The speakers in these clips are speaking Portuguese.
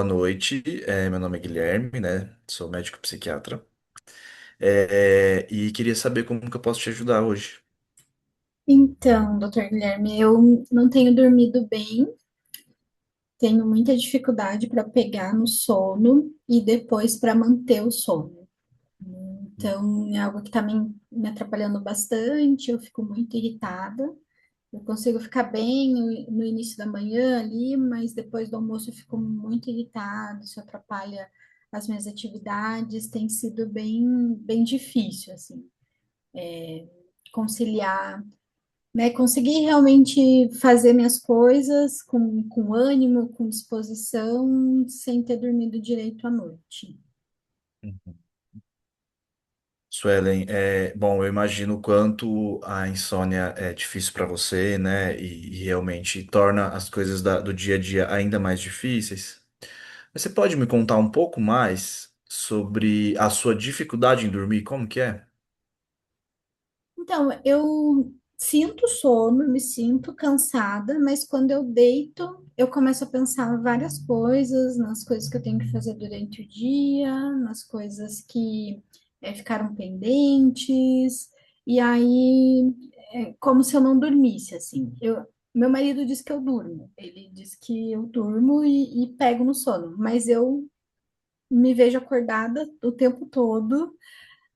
noite. Meu nome é Guilherme, né? Sou médico psiquiatra. E queria saber como que eu posso te ajudar hoje. Então, doutor Guilherme, eu não tenho dormido bem, tenho muita dificuldade para pegar no sono e depois para manter o sono. Então, é algo que está me atrapalhando bastante, eu fico muito irritada. Eu consigo ficar bem no início da manhã ali, mas depois do almoço eu fico muito irritada, isso atrapalha as minhas atividades, tem sido bem difícil, assim, conciliar, né? Conseguir realmente fazer minhas coisas com ânimo, com disposição, sem ter dormido direito à noite. Uhum. Suelen, bom, eu imagino o quanto a insônia é difícil para você, né? E realmente torna as coisas do dia a dia ainda mais difíceis. Você pode me contar um pouco mais sobre a sua dificuldade em dormir? Como que é? Então, eu sinto sono, me sinto cansada, mas quando eu deito, eu começo a pensar várias coisas, nas coisas que eu tenho que fazer durante o dia, nas coisas que ficaram pendentes, e aí é como se eu não dormisse, assim. Meu marido diz que eu durmo, ele diz que eu durmo e pego no sono, mas eu me vejo acordada o tempo todo,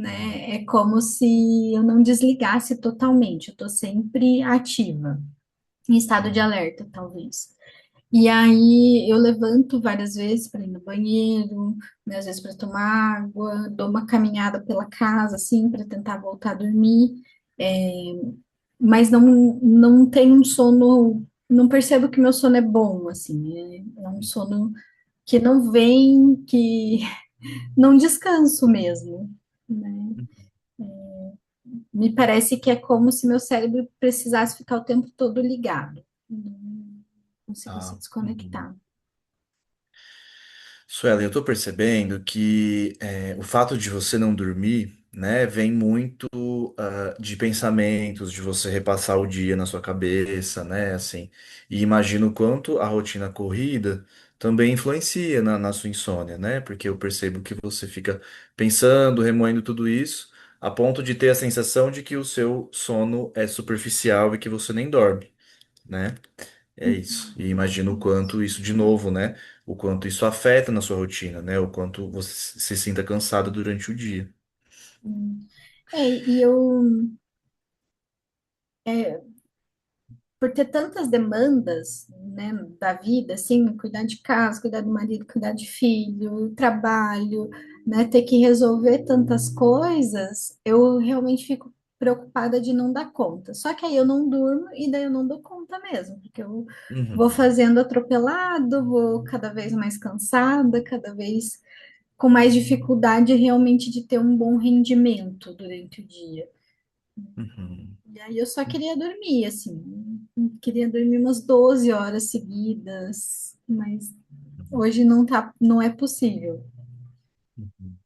Uhum. né? É como se eu não desligasse totalmente, eu tô sempre ativa, em estado de Uhum. alerta, talvez. E aí eu levanto várias vezes para ir no banheiro, né, às vezes para tomar água, dou uma caminhada pela casa, assim, para tentar voltar a dormir, mas não tenho um sono, não percebo que meu sono é bom, assim, é um sono que não vem, que não descanso mesmo, né? Me parece que é como se meu cérebro precisasse ficar o tempo todo ligado. Não consigo se Ah, uhum. desconectar. Suelen, eu tô percebendo que o fato de você não dormir, né, vem muito de pensamentos, de você repassar o dia na sua cabeça, né, assim, e imagino o quanto a rotina corrida também influencia na sua insônia, né, porque eu percebo que você fica pensando, remoendo tudo isso, a ponto de ter a sensação de que o seu sono é superficial e que você nem dorme, né? É isso. E imagino o quanto isso, de novo, né? O quanto isso afeta na sua rotina, né? O quanto você se sinta cansado durante o dia. Hum. E eu, por ter tantas demandas, né, da vida, assim, cuidar de casa, cuidar do marido, cuidar de filho, trabalho, né, ter que resolver tantas coisas, eu realmente fico preocupada de não dar conta. Só que aí eu não durmo e daí eu não dou conta mesmo, porque eu vou Uhum, fazendo atropelado, vou cada vez mais cansada, cada vez com mais dificuldade realmente de ter um bom rendimento durante o dia. uhum, E aí eu só queria dormir, assim, queria dormir umas 12 horas seguidas, mas uhum, hoje não é possível. uhum.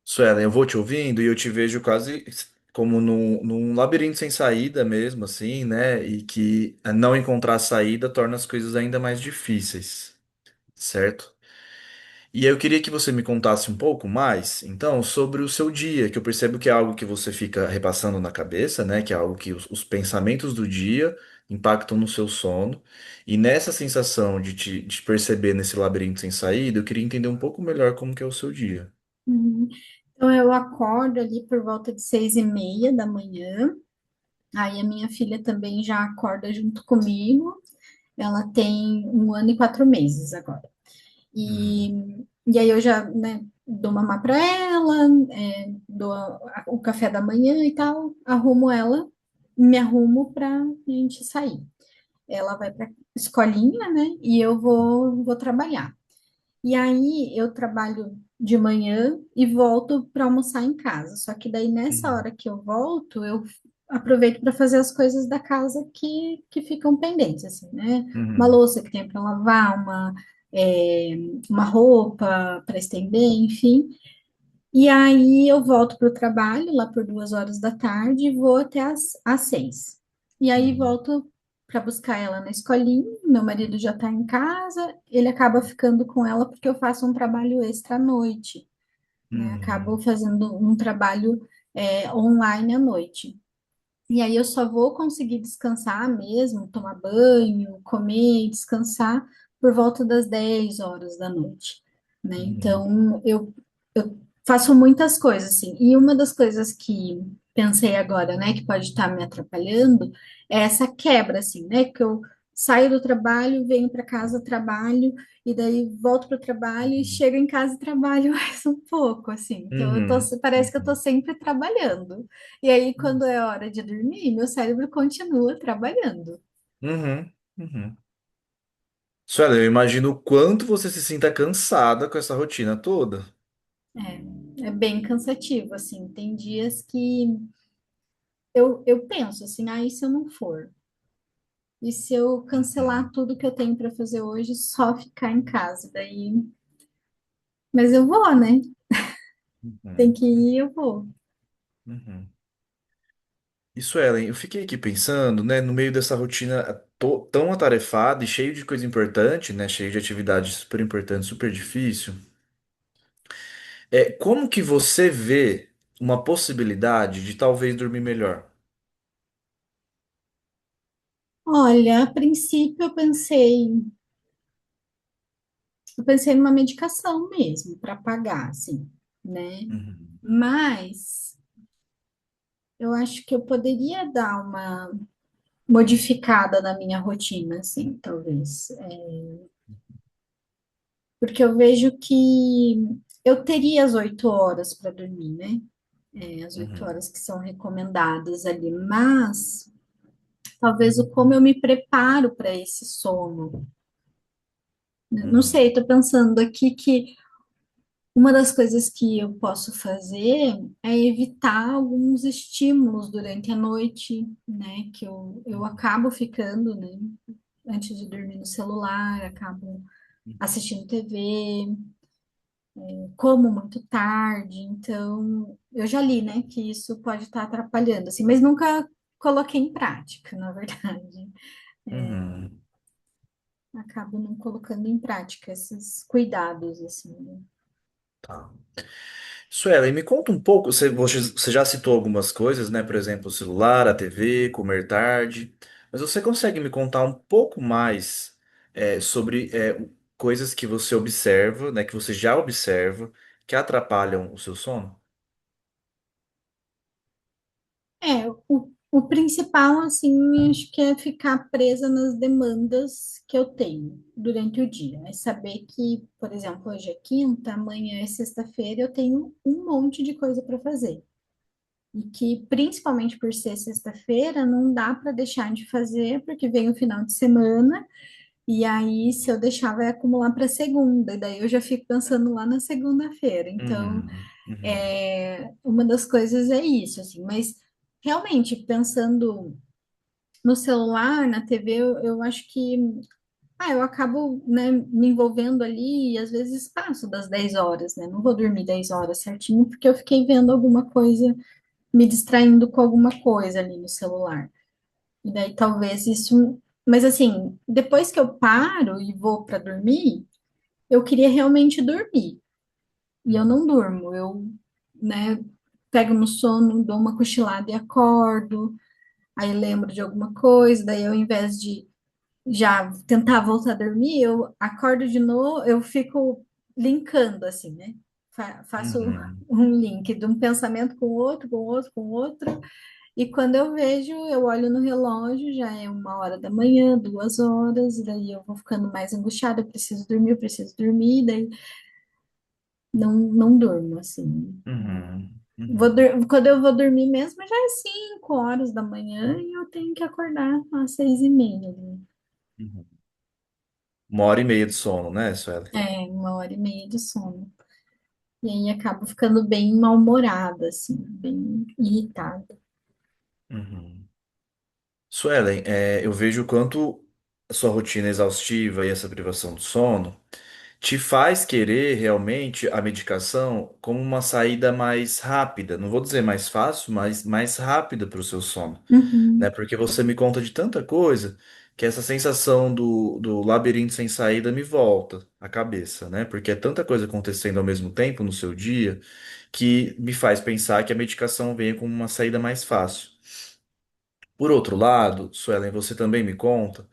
Suelen, eu vou te ouvindo e eu te vejo quase como num labirinto sem saída mesmo, assim, né? E que não encontrar saída torna as coisas ainda mais difíceis, certo? E aí eu queria que você me contasse um pouco mais, então, sobre o seu dia, que eu percebo que é algo que você fica repassando na cabeça, né? Que é algo que os pensamentos do dia impactam no seu sono. E nessa sensação de te perceber nesse labirinto sem saída, eu queria entender um pouco melhor como que é o seu dia. Uhum. Então eu acordo ali por volta de 6:30 da manhã, aí a minha filha também já acorda junto comigo, ela tem 1 ano e 4 meses agora. Uhum, E aí eu já, né, dou mamar para ela, dou o café da manhã e tal, arrumo ela, me arrumo para a gente sair. Ela vai para escolinha, né, e eu vou trabalhar. E aí eu trabalho de manhã e volto para almoçar em casa. Só que daí nessa uhum, hora que eu volto, eu aproveito para fazer as coisas da casa que ficam pendentes, assim, né? Uma uhum, louça que tem para lavar, é, uma roupa para estender, enfim. E aí eu volto para o trabalho lá por 2 horas da tarde e vou até às 6. E aí uhum, volto. para buscar ela na escolinha. Meu marido já está em casa, ele acaba ficando com ela porque eu faço um trabalho extra à noite, né? Acabo Uhum. fazendo um trabalho online à noite. E aí eu só vou conseguir descansar mesmo, tomar banho, comer e descansar por volta das 10 horas da noite, né? Uhum. Então eu faço muitas coisas assim. E uma das coisas que pensei agora, né, que pode estar me atrapalhando é essa quebra assim, né? Que eu saio do trabalho, venho para casa, trabalho e daí volto para o trabalho e Uhum. chego em casa e trabalho mais um pouco assim. Então Uhum. parece que eu tô Uhum. sempre trabalhando. E aí, quando é hora de dormir, meu cérebro continua trabalhando. Uhum. Uhum. Suela, eu imagino o quanto você se sinta cansada com essa rotina toda. É bem cansativo, assim. Tem dias que eu penso assim, ah, e se eu não for? E se eu cancelar Uhum. tudo que eu tenho para fazer hoje, só ficar em casa? Daí, mas eu vou, né? Tem Uhum. que ir, eu vou. Uhum. Isso, Ellen, eu fiquei aqui pensando, né, no meio dessa rotina tão atarefada e cheio de coisa importante, né, cheio de atividade super importante, super difícil. Como que você vê uma possibilidade de talvez dormir melhor? Olha, a princípio eu pensei numa medicação mesmo para pagar, assim, né? Uhum. Mas eu acho que eu poderia dar uma modificada na minha rotina, assim, talvez. Porque eu vejo que eu teria as 8 horas para dormir, né? As oito Uhum. horas que são recomendadas ali, mas talvez o como eu me preparo para esse sono. Não Uhum. sei, estou pensando aqui que uma das coisas que eu posso fazer é evitar alguns estímulos durante a noite, né? Que eu acabo ficando, né? Antes de dormir no celular, acabo assistindo TV, como muito tarde, então eu já li, né, que isso pode estar atrapalhando, assim, mas nunca coloquei em prática, na verdade. Uhum. Acabo não colocando em prática esses cuidados, assim, né? Tá. Suela, e me conta um pouco, você já citou algumas coisas, né? Por exemplo, o celular, a TV, comer tarde, mas você consegue me contar um pouco mais sobre coisas que você observa, né? Que você já observa, que atrapalham o seu sono? O principal, assim, acho que é ficar presa nas demandas que eu tenho durante o dia. É saber que, por exemplo, hoje é quinta, amanhã é sexta-feira, eu tenho um monte de coisa para fazer. E que, principalmente por ser sexta-feira, não dá para deixar de fazer, porque vem o final de semana, e aí, se eu deixar, vai acumular para segunda, e daí eu já fico pensando lá na segunda-feira. Então, Uhum, uhum, uma das coisas é isso, assim, mas realmente, pensando no celular, na TV, eu acho que eu acabo, né, me envolvendo ali e às vezes passo das 10 horas, né? Não vou dormir 10 horas certinho, porque eu fiquei vendo alguma coisa, me distraindo com alguma coisa ali no celular. E daí talvez isso. Mas assim, depois que eu paro e vou para dormir, eu queria realmente dormir. E eu uhum, não durmo. Né, pego no sono, dou uma cochilada e acordo. Aí lembro de alguma coisa. Daí, ao invés de já tentar voltar a dormir, eu acordo de novo, eu fico linkando assim, né? Faço uhum, um link de um pensamento com outro, com outro, com outro. E quando eu vejo, eu olho no relógio, já é 1 hora da manhã, 2 horas, e daí eu vou ficando mais angustiada, eu preciso dormir, daí não durmo, assim. uhum, uhum, Quando eu vou dormir mesmo, já é 5 horas da manhã e eu tenho que acordar às 6h30, né? uhum. 1 hora e meia de sono, né, Suela? 1 hora e meia de sono. E aí acabo ficando bem mal-humorada, assim, bem irritada. Uhum. Suelen, eu vejo o quanto a sua rotina é exaustiva e essa privação do sono te faz querer realmente a medicação como uma saída mais rápida. Não vou dizer mais fácil, mas mais rápida para o seu sono, né? Uhum, Porque você me conta de tanta coisa que essa sensação do labirinto sem saída me volta à cabeça, né? Porque é tanta coisa acontecendo ao mesmo tempo no seu dia que me faz pensar que a medicação vem como uma saída mais fácil. Por outro lado, Suelen, você também me conta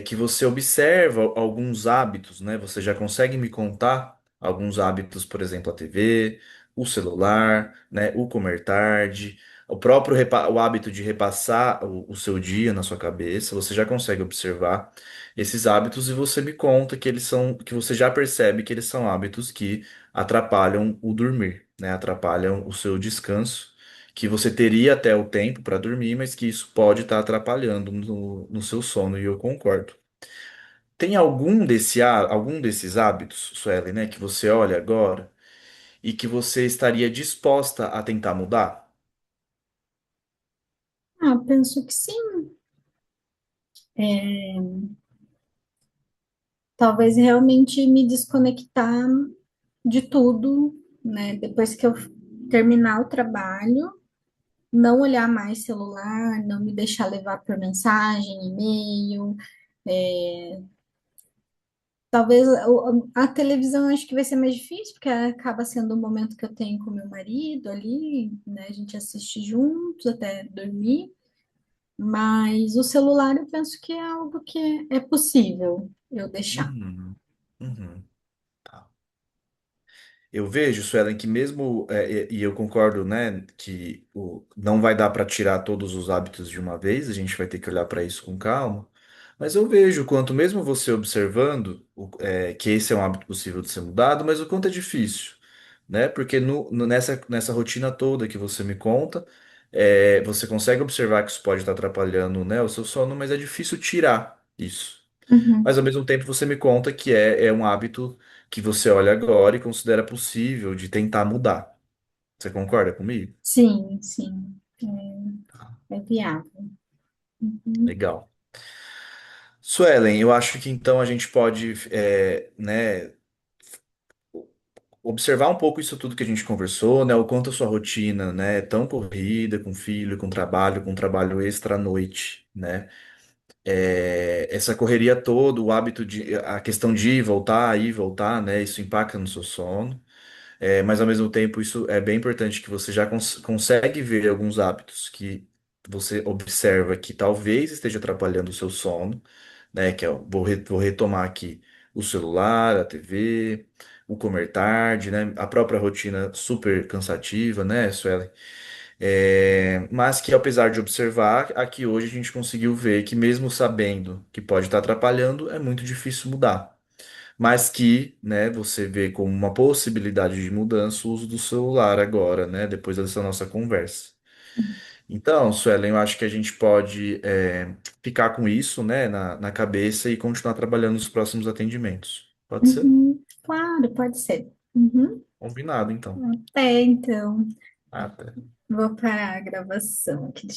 que você observa alguns hábitos, né? Você já consegue me contar alguns hábitos, por exemplo, a TV, o celular, né? O comer tarde, o próprio o hábito de repassar o seu dia na sua cabeça. Você já consegue observar esses hábitos e você me conta que eles são, que você já percebe que eles são hábitos que atrapalham o dormir, né? Atrapalham o seu descanso. Que você teria até o tempo para dormir, mas que isso pode estar atrapalhando no seu sono, e eu concordo. Tem algum desses hábitos, Suelen, né, que você olha agora e que você estaria disposta a tentar mudar? ah, penso que sim. É, talvez realmente me desconectar de tudo, né? Depois que eu terminar o trabalho, não olhar mais celular, não me deixar levar por mensagem, e-mail. Talvez a televisão acho que vai ser mais difícil, porque acaba sendo o momento que eu tenho com meu marido ali, né? A gente assiste juntos até dormir. Mas o celular eu penso que é algo que é possível eu deixar. Uhum, uhum, tá. Eu vejo, Suelen, que mesmo, e eu concordo, né, que não vai dar para tirar todos os hábitos de uma vez, a gente vai ter que olhar para isso com calma, mas eu vejo o quanto, mesmo você observando, que esse é um hábito possível de ser mudado, mas o quanto é difícil, né, porque nessa rotina toda que você me conta, você consegue observar que isso pode estar atrapalhando, né, o seu sono, mas é difícil tirar isso. Mas Uhum. ao mesmo tempo você me conta que é um hábito que você olha agora e considera possível de tentar mudar. Você concorda comigo? Sim, sim, é viável. Uhum. Legal. Suelen, eu acho que então a gente pode, né, observar um pouco isso tudo que a gente conversou, né, o quanto a sua rotina, né, é tão corrida com filho, com trabalho extra à noite, né, essa correria toda, o hábito a questão de ir e voltar, né, isso impacta no seu sono. Mas ao mesmo tempo, isso é bem importante que você já consegue ver alguns hábitos que você observa que talvez esteja atrapalhando o seu sono, né? Que é, vou retomar aqui o celular, a TV, o comer tarde, né? A própria rotina super cansativa, né, Suelen? Mas que apesar de observar, aqui hoje a gente conseguiu ver que mesmo sabendo que pode estar atrapalhando, é muito difícil mudar, mas que, né, você vê como uma possibilidade de mudança o uso do celular agora, né, depois dessa nossa conversa. Então, Suelen, eu acho que a gente pode ficar com isso, né, na cabeça e continuar trabalhando nos próximos atendimentos. Pode ser? Uhum. Claro, pode ser. Uhum. Combinado, então. Até então. Até. Vou parar a gravação aqui.